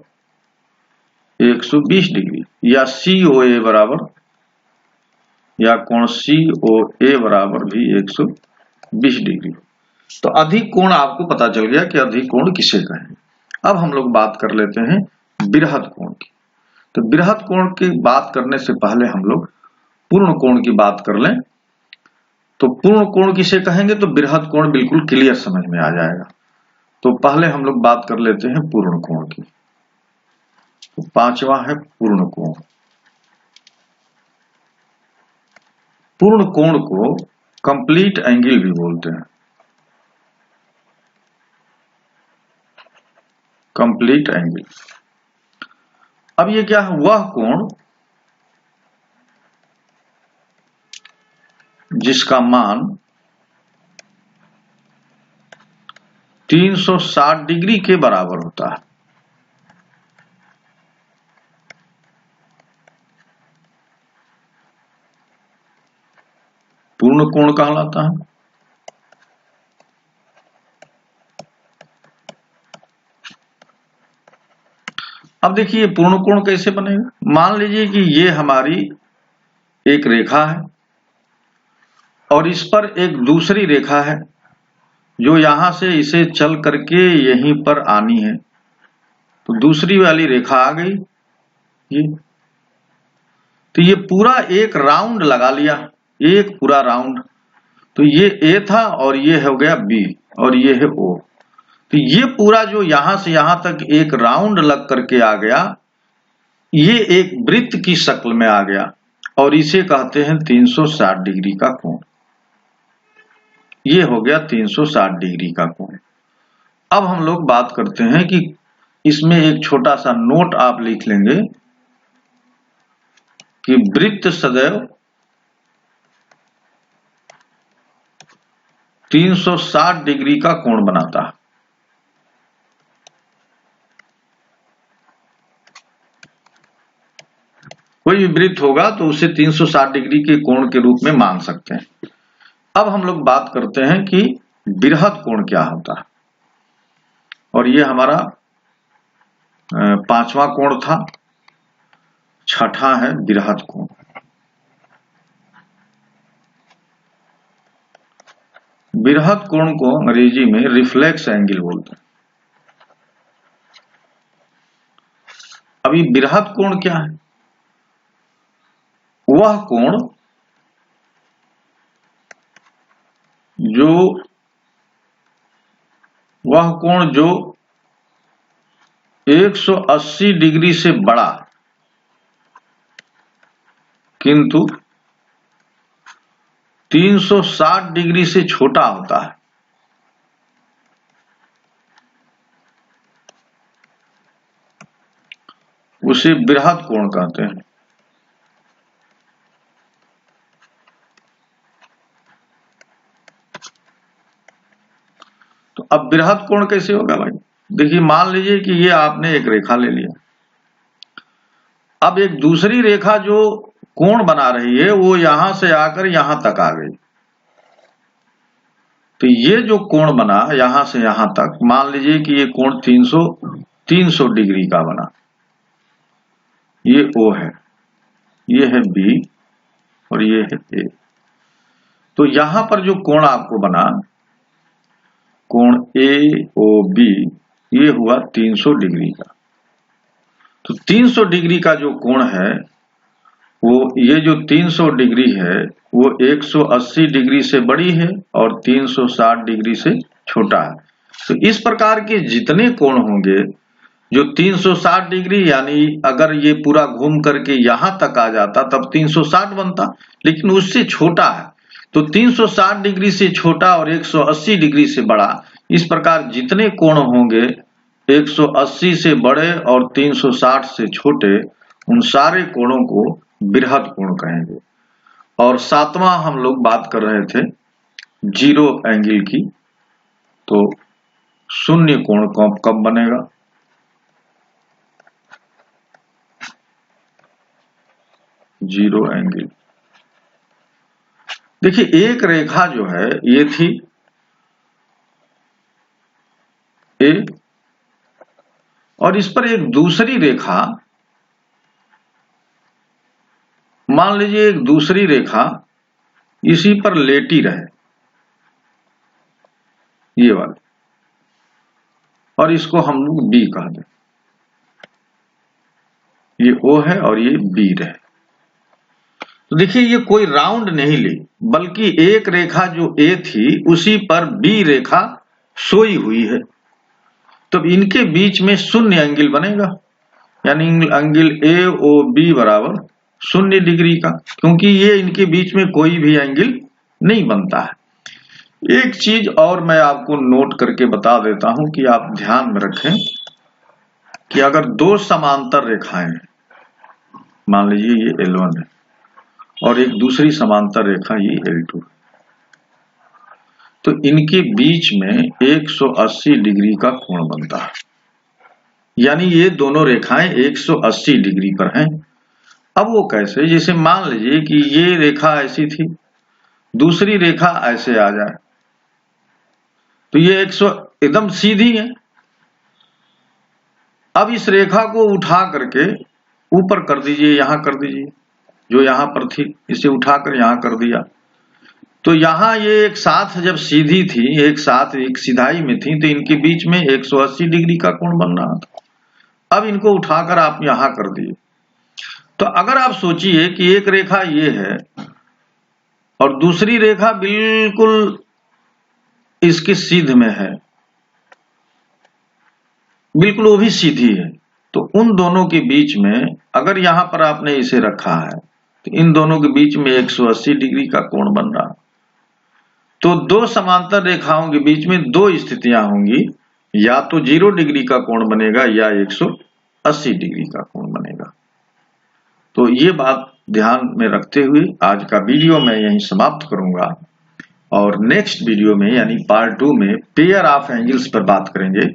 120 डिग्री या COA बराबर, या कोण COA बराबर भी 120 डिग्री। तो अधिक कोण आपको पता चल गया कि अधिक कोण किसे कहें। अब हम लोग बात कर लेते हैं बृहद कोण की। तो बृहद कोण की बात करने से पहले हम लोग पूर्ण कोण की बात कर लें। तो पूर्ण कोण किसे कहेंगे? तो बृहद कोण बिल्कुल क्लियर समझ में आ जाएगा। तो पहले हम लोग बात कर लेते हैं पूर्ण कोण की। तो पांचवा है पूर्ण कोण। पूर्ण कोण को कंप्लीट एंगल भी बोलते हैं, कंप्लीट एंगल। अब ये क्या है? वह कोण जिसका मान 360 डिग्री के बराबर होता है। पूर्ण कोण कहलाता है। अब देखिए पूर्ण कोण कैसे बनेगा। मान लीजिए कि ये हमारी एक रेखा है और इस पर एक दूसरी रेखा है जो यहां से इसे चल करके यहीं पर आनी है। तो दूसरी वाली रेखा आ गई ये। तो ये पूरा एक राउंड लगा लिया, एक पूरा राउंड। तो ये ए था और ये हो गया बी और ये है ओ। तो ये पूरा जो यहां से यहां तक एक राउंड लग करके आ गया, ये एक वृत्त की शक्ल में आ गया और इसे कहते हैं 360 डिग्री का कोण। ये हो गया 360 डिग्री का कोण। अब हम लोग बात करते हैं कि इसमें एक छोटा सा नोट आप लिख लेंगे कि वृत्त सदैव 360 डिग्री का कोण बनाता है। कोई भी वृत्त होगा तो उसे 360 डिग्री के कोण के रूप में मान सकते हैं। अब हम लोग बात करते हैं कि बृहद कोण क्या होता है। और ये हमारा पांचवा कोण था, छठा है बृहद कोण। बृहद कोण को अंग्रेजी में रिफ्लेक्स एंगल बोलते हैं। अभी बृहद कोण क्या है? वह कोण जो 180 डिग्री से बड़ा किंतु 360 डिग्री से छोटा होता है, उसे बृहद कोण कहते हैं। तो अब बृहद कोण कैसे होगा भाई? देखिए, मान लीजिए कि ये आपने एक रेखा ले लिया, अब एक दूसरी रेखा जो कोण बना रही है वो यहां से आकर यहां तक आ गई। तो ये जो कोण बना यहां से यहां तक, मान लीजिए कि ये कोण 300 डिग्री का बना, ये O है, ये है B और ये है A। तो यहां पर जो कोण आपको बना, कोण AOB, ये हुआ 300 डिग्री का। तो 300 डिग्री का जो कोण है वो, ये जो 300 डिग्री है वो 180 डिग्री से बड़ी है और 360 डिग्री से छोटा है। तो इस प्रकार के जितने कोण होंगे, जो 360 डिग्री, यानी अगर ये पूरा घूम करके यहां तक आ जाता तब 360 बनता, लेकिन उससे छोटा है। तो 360 डिग्री से छोटा और 180 डिग्री से बड़ा, इस प्रकार जितने कोण होंगे 180 से बड़े और 360 से छोटे, उन सारे कोणों को बृहद कोण कहेंगे। और सातवां हम लोग बात कर रहे थे जीरो एंगल की। तो शून्य कोण कब बनेगा? Zero angle. देखिए, एक रेखा जो है ये थी ए, और इस पर एक दूसरी रेखा, मान लीजिए एक दूसरी रेखा इसी पर लेटी रहे, ये वाली, और इसको हम लोग बी कह दें। ये O है और ये B रहे। तो देखिए, ये कोई राउंड नहीं ली, बल्कि एक रेखा जो A थी उसी पर B रेखा सोई हुई है। तो इनके बीच में शून्य एंगल बनेगा, यानी एंगल AOB बराबर 0 डिग्री का, क्योंकि ये इनके बीच में कोई भी एंगल नहीं बनता है। एक चीज और मैं आपको नोट करके बता देता हूं कि आप ध्यान में रखें कि अगर दो समांतर रेखाएं हैं, मान लीजिए ये L1 है और एक दूसरी समांतर रेखा ये L2, तो इनके बीच में 180 डिग्री का कोण बनता है, यानी ये दोनों रेखाएं 180 डिग्री पर हैं। अब वो कैसे? जैसे मान लीजिए कि ये रेखा ऐसी थी, दूसरी रेखा ऐसे आ जाए, तो ये 100 एकदम सीधी है। अब इस रेखा को उठा करके ऊपर कर दीजिए, यहां कर दीजिए, जो यहां पर थी इसे उठाकर यहां कर दिया। तो यहां ये एक साथ जब सीधी थी, एक साथ एक सिधाई में थी, तो इनके बीच में 180 डिग्री का कोण बन रहा था। अब इनको उठाकर आप यहां कर दिए। तो अगर आप सोचिए कि एक रेखा ये है और दूसरी रेखा बिल्कुल इसके सीध में है, बिल्कुल वो भी सीधी है, तो उन दोनों के बीच में अगर यहां पर आपने इसे रखा है तो इन दोनों के बीच में 180 डिग्री का कोण बन रहा। तो दो समांतर रेखाओं के बीच में दो स्थितियां होंगी, या तो 0 डिग्री का कोण बनेगा या 180 डिग्री का कोण बनेगा। तो ये बात ध्यान में रखते हुए आज का वीडियो मैं यहीं समाप्त करूंगा, और नेक्स्ट वीडियो में यानी पार्ट 2 में पेयर ऑफ एंगल्स पर बात करेंगे,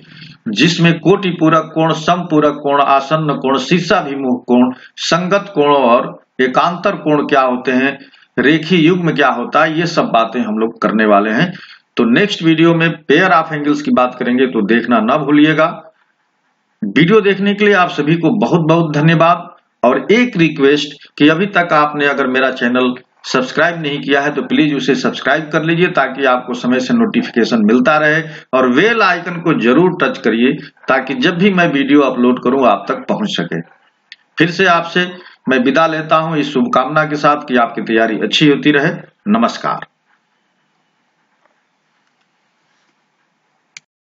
जिसमें कोटि पूरक कोण, समपूरक कोण, आसन्न कोण, शीर्षाभिमुख कोण, संगत कोण और एकांतर कोण क्या होते हैं, रेखीय युग्म क्या होता है, ये सब बातें हम लोग करने वाले हैं। तो नेक्स्ट वीडियो में पेयर ऑफ एंगल्स की बात करेंगे, तो देखना ना भूलिएगा। वीडियो देखने के लिए आप सभी को बहुत बहुत धन्यवाद। और एक रिक्वेस्ट कि अभी तक आपने अगर मेरा चैनल सब्सक्राइब नहीं किया है तो प्लीज उसे सब्सक्राइब कर लीजिए ताकि आपको समय से नोटिफिकेशन मिलता रहे, और बेल आइकन को जरूर टच करिए ताकि जब भी मैं वीडियो अपलोड करूं आप तक पहुंच सके। फिर से आपसे मैं विदा लेता हूं इस शुभकामना के साथ कि आपकी तैयारी अच्छी होती रहे। नमस्कार।